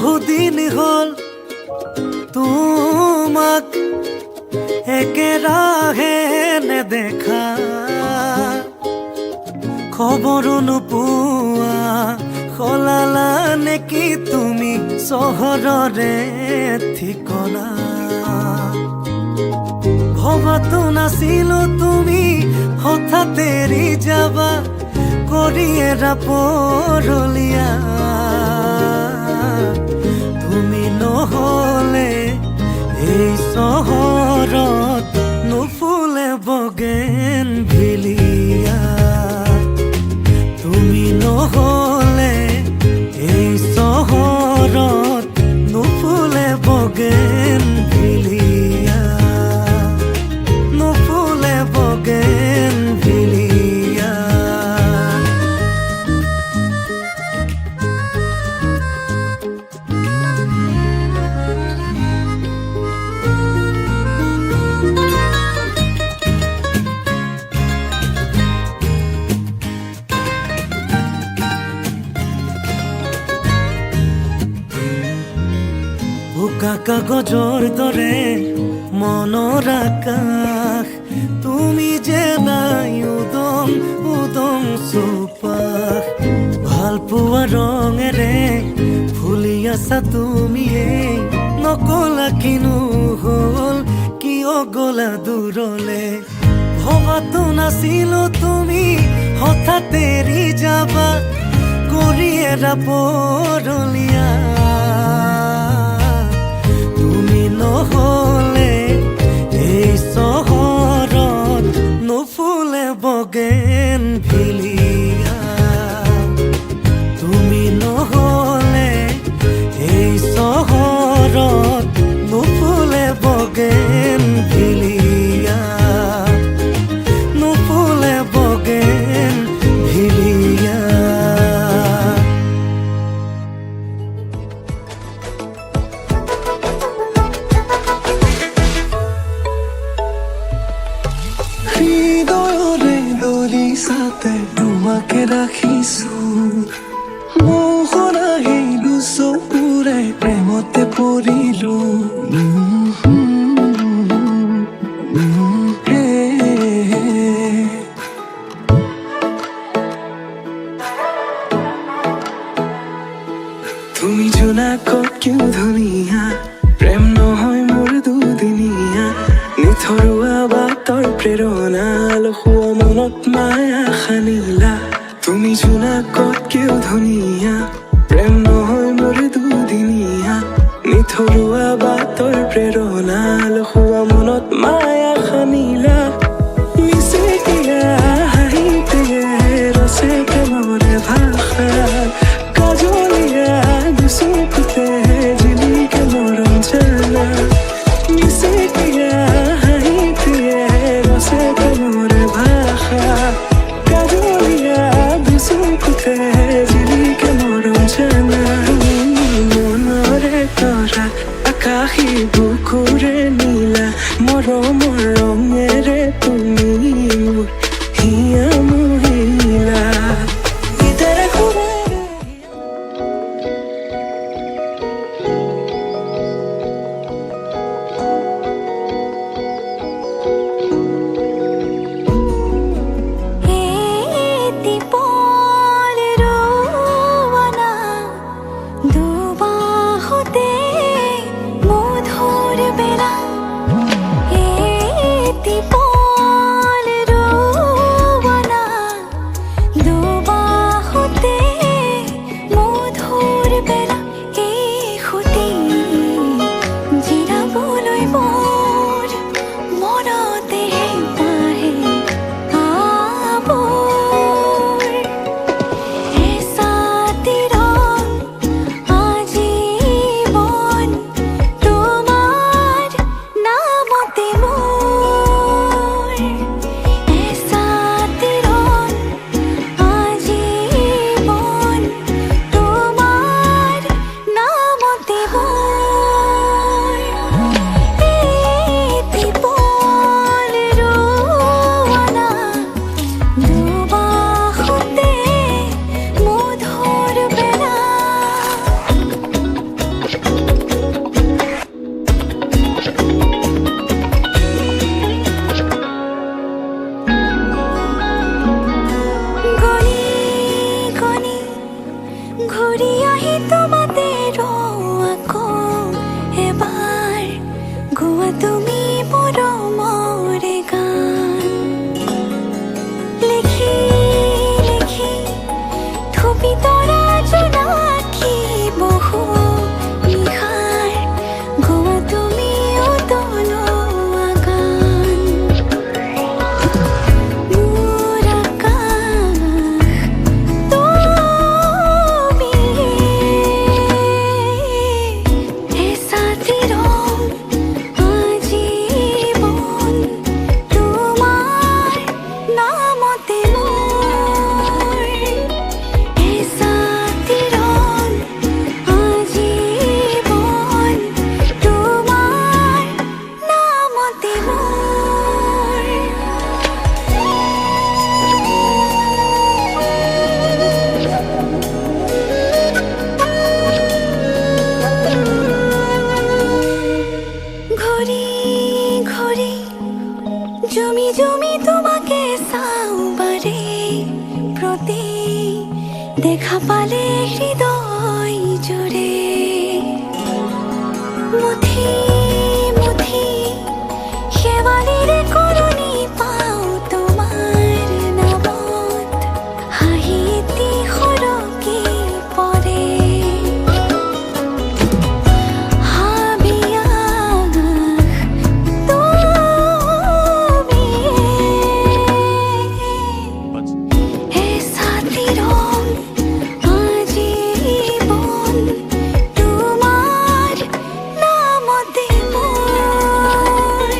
বহুদিন হল তোমাক একেৰাহে নেদেখা, খবৰো নোপোৱা সলালা নেকি তুমি চহৰৰে ঠিকনা। ভবাতো নাছিলো তুমি হঠাৎ এৰি যাবা, কৰি এৰা পৰলীয়া। তুমি নহলে এই চহৰত নুফুলে বগেন ভিলিয়া। তুমি নহলে এই চহৰত নুফুলে বগেন ভিলিয়া, নুফুলে বগেন ভিলিয়া। বোকা কাগজৰ দৰে মনৰ আকাশ, তুমি যে নাই উদং উদং চৌপাশ। ভাল পোৱা ৰঙেৰে ফুলি আছা তুমিয়ে, নকলা কিনো হল কিয় গলা দূৰলে। ভবাতো নাছিলো তুমি হঠাৎ এৰি যাবা, কৰি এৰা পৰলীয়া। নহলে এই চহৰত নুফুলে বগেন ভিলিয়া। তুমি নহলে এই চহৰত নুফুলে বগেন ভিলিয়া, নুফুলে বগেন ভিলিয়া। হৃদয়ৰে দলিছাতে তোমাকে ৰাখিছো, মোহনা হেইলো চকুৰে প্ৰেমতে পৰিলো। তুমি জোনাকত কিয় ধুনীয়া, প্ৰেম নহয় মোৰ দুদিনীয়া। নিথৰুৱা বাটৰ প্ৰেৰণা, লখুৱা মনত মায়া সানিলা। তুমি জোনাকত কিয় ধুনীয়া, প্ৰেম নহয় মোৰ দুদিনীয়া। নিথৰুৱা বাটৰ প্ৰেৰণা, লখুৱা মনত মায়া সানিলা। মিচিকিয়া হাঁহিতে ৰচে প্ৰেমৰে ভাষা, কাজলীয়া দুচকুতে জিলিকে মৰম জানা। মিচিকিয়া হাঁহিতে ৰচে প্ৰেমৰে ভাষা, কাজলীয়া দুচকুতে জিলিকে মৰম জানা। মনৰে তৰা আকাশী বুকুৰে নীলা, মৰমৰ ৰঙেৰে তুমি মোৰ হিয়া মহিলা। দুবাহুতে মধুৰ বেলা, গণি গণি ঘূৰি আহি তোমাতে আকৌ এবাৰ গোৱা তুমি মৰমৰে গান লিখি লিখি থপি তৰা জোনাকী বহু নিশাৰ গোৱা তুমি উতলোৱা গান মোৰ আকাশ তুমি এচাতি ৰং আজীৱন তোমাৰ নামতে মোৰ এচাতি ৰং আজীৱন তোমাৰ নামতে ঘূৰি ঘূৰি জুমি জুমি তোমাকে চাওঁ বাৰে প্ৰতি দেখা পালে হৃদয় জুৰে মুঠি মুঠি শেৱালিৰে কৰণী পাওঁ তোমাৰ নামত হাঁহি এটি সৰকি পৰে হাবিয়াস তুমি এচাতি ৰং আজীৱন তোমাৰ নামতে মোৰ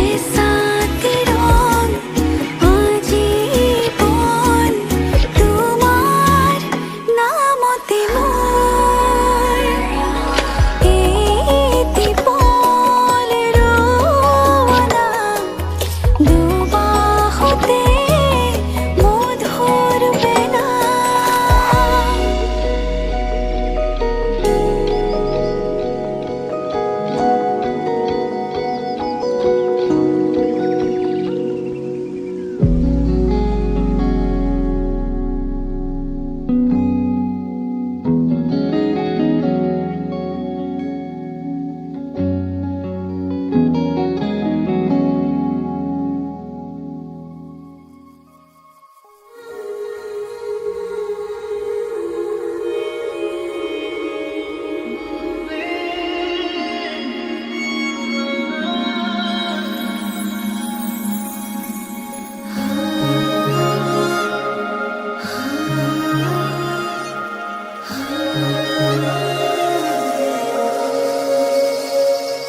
এচাতি ৰং আজীৱন তোমাৰ নামতে মোৰ এটি পল ৰোৱানা দুবাহুতে মধুৰ বেনা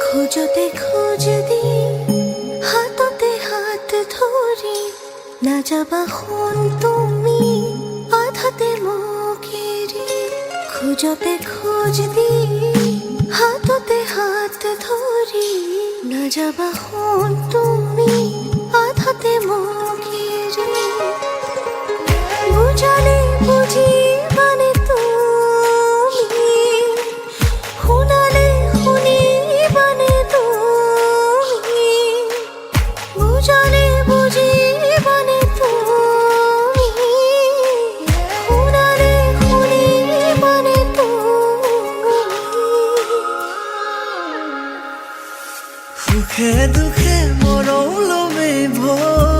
খোজতে খোজ দি হাততে হাত ধৰি নাযাবা সোণ তুমি আধাতে মোক এৰি খোজতে খোজ দি হাততে হাত ধৰি নাযাবা সোণ তুমি আধাতে মোক এৰি বুজালে বুজিবানে তুমি শুনালে শুনিবানে তুমি বুজালে বুজিবানে তুমি শুনালে শুনিবানে তুমি সুখে দুখে মৰমে ভৰি